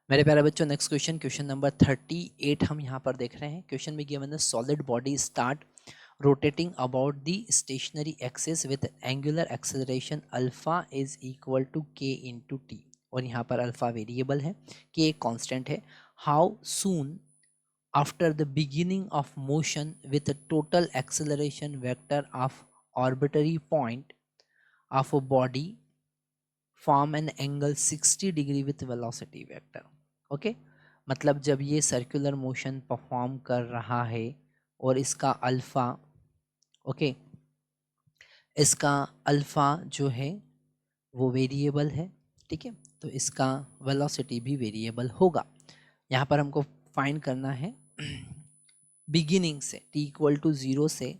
मेरे प्यारे बच्चों, नेक्स्ट क्वेश्चन, क्वेश्चन नंबर 38 हम यहाँ पर देख रहे हैं। क्वेश्चन में गिवन है solid body start rotating about the stationary axis with angular acceleration alpha is equal to K into T, और यहाँ पर अल्फा वेरिएबल है, के एक कांस्टेंट है। How soon after the beginning of motion with total acceleration vector of arbitrary point of a body form an angle 60 degree with velocity vector. Okay, मतलब जब ये सर्कुलर मोशन परफॉर्म कर रहा है और इसका अल्फा, ओके, इसका अल्फा जो है वो वेरिएबल है, ठीक है, तो इसका वेलोसिटी भी वेरिएबल होगा। यहाँ पर हमको फाइंड करना है बिगिनिंग से t इक्वल टू 0 से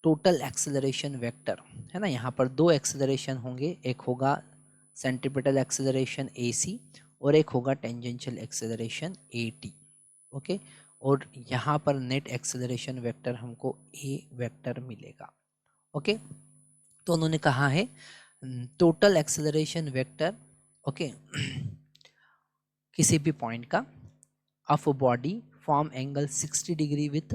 टोटल एक्सेलरेशन वेक्टर, है ना। यहाँ पर दो एक्सेलरेशन होंगे, एक होगा सेंट्रीपिटल एक्सेलरेशन AC और एक होगा टेंजेंशियल एक्सेलरेशन AT। ओके, और यहाँ पर नेट एक्सेलरेशन वेक्टर हमको A वेक्टर मिलेगा। ओके, तो उन्होंने कहा है टोटल एक्सेलरेशन वेक्टर, ओके, किसी भी पॉइंट का of a body form angle 60 degree with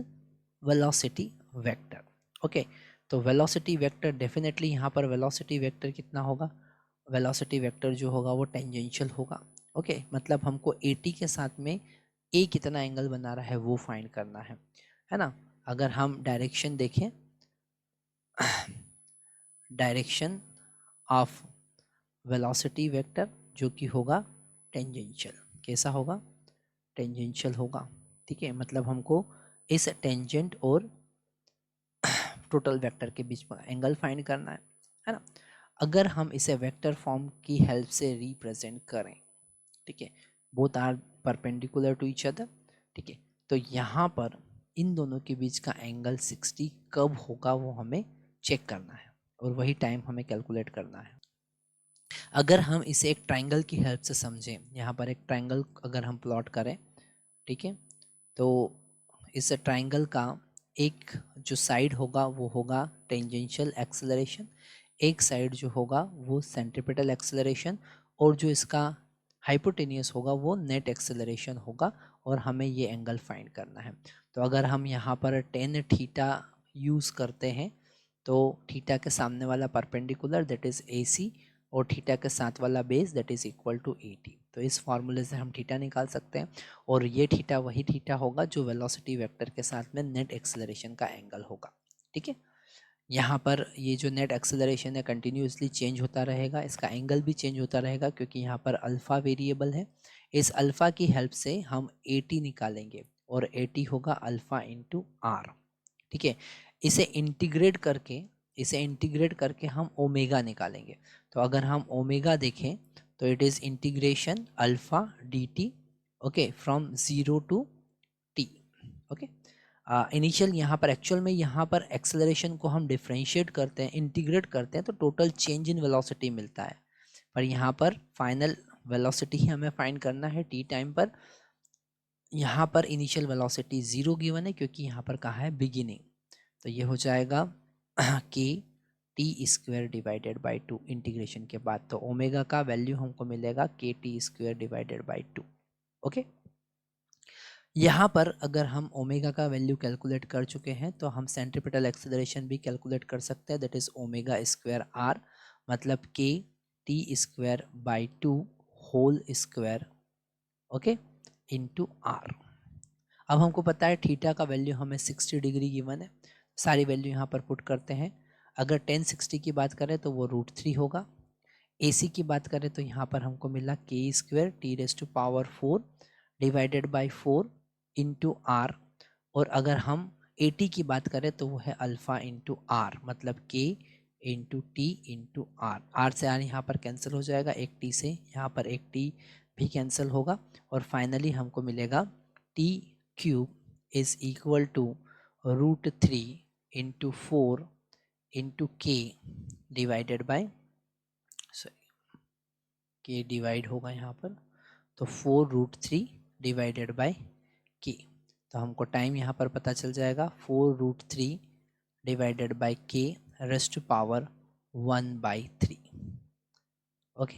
velocity vector. Okay, तो वेलोसिटी वेक्टर डेफिनेटली यहाँ पर वेलोसिटी वेक्टर कितना होगा, वेलोसिटी वेक्टर जो होगा वो टेंजेंशियल होगा। ओके, मतलब हमको AT के साथ में A कितना एंगल बना रहा है वो फाइंड करना है ना। अगर हम डायरेक्शन देखें, डायरेक्शन ऑफ वेलोसिटी वेक्टर जो कि होगा टेंजेंशियल, कैसा होगा, टेंजेंशियल होगा, ठीक है। मतलब हमको इस टेंजेंट और टोटल वेक्टर के बीच में एंगल फाइंड करना है ना। अगर हम इसे वेक्टर फॉर्म की हेल्प से रिप्रेजेंट करें, ठीक है, both are perpendicular to each other, ठीक है, तो यहाँ पर इन दोनों के बीच का एंगल 60 कब होगा वो हमें चेक करना है और वही टाइम हमें कैलकुलेट करना है। अगर हम इसे एक ट्राइंगल की हेल्प से समझें, यहाँ पर एक ट्राइंगल अगर हम प्लॉट करें, ठीक है, तो इस ट्राइंगल का एक जो साइड होगा वो होगा टेंजेंशियल एक्सेलरेशन, एक साइड जो होगा वो सेंट्रीपिटल एक्सेलरेशन, और जो इसका हाइपोटेनियस होगा वो नेट एक्सेलरेशन होगा, और हमें ये एंगल फाइंड करना है। तो अगर हम यहाँ पर टेन थीटा यूज़ करते हैं तो थीटा के सामने वाला परपेंडिकुलर दैट इज़ AC और थीटा के साथ वाला base that is equal to AT। तो इस फॉर्मूले से हम थीटा निकाल सकते हैं, और ये थीटा वही थीटा होगा जो वेलोसिटी वेक्टर के साथ में नेट एक्सेलरेशन का एंगल होगा, ठीक है। यहाँ पर ये जो नेट एक्सेलरेशन है कंटिन्यूसली चेंज होता रहेगा, इसका एंगल भी चेंज होता रहेगा क्योंकि यहाँ पर अल्फ़ा वेरिएबल है। इस अल्फ़ा की हेल्प से हम AT निकालेंगे और AT होगा अल्फ़ा इंटू R, ठीक है। इसे इंटीग्रेट करके हम ओमेगा निकालेंगे। तो अगर हम ओमेगा देखें तो it is integration alpha dt, okay, from 0 to t। Okay, initial यहाँ पर एक्चुअल में यहाँ पर एक्सेलरेशन को हम डिफ्रेंशिएट करते हैं, इंटीग्रेट करते हैं, तो टोटल चेंज इन वेलोसिटी मिलता है, पर यहाँ पर फाइनल वेलोसिटी ही हमें फाइंड करना है t टाइम पर। यहाँ पर इनिशियल वेलोसिटी 0 गिवन है क्योंकि यहाँ पर कहा है बिगिनिंग, तो ये हो जाएगा कि T square divided by 2 integration के बाद, तो ओमेगा का वैल्यू हमको मिलेगा के T square divided by 2। Okay, यहाँ पर अगर हम ओमेगा का वैल्यू कैलकुलेट कर चुके हैं तो हम सेंट्रीपिटल एक्सेलरेशन भी कैलकुलेट कर सकते हैं, that is omega square R, मतलब K T square by 2 whole square, okay, into R. अब हमको पता है थीटा का वैल्यू हमें 60 डिग्री गिवन है, सारी वैल्यू यहाँ पर पुट करते हैं। अगर 1060 की बात करें तो वो √3 होगा। AC की बात करें तो यहाँ पर हमको मिला K square T⁴ divided by 4 into R, और अगर हम AT की बात करें तो वो है अल्फ़ा इंटू आर, मतलब K into T into R. R से आर यहाँ पर कैंसिल हो जाएगा, एक T से यहाँ पर एक T भी कैंसिल होगा, और फाइनली हमको मिलेगा T³ is equal to √3 into 4 into K divided by, K divide होगा यहाँ पर, तो 4√3 डिवाइडेड बाई के, तो हमको टाइम यहाँ पर पता चल जाएगा 4√3 डिवाइडेड बाई के रेस्ट टू पावर 1/3। ओके,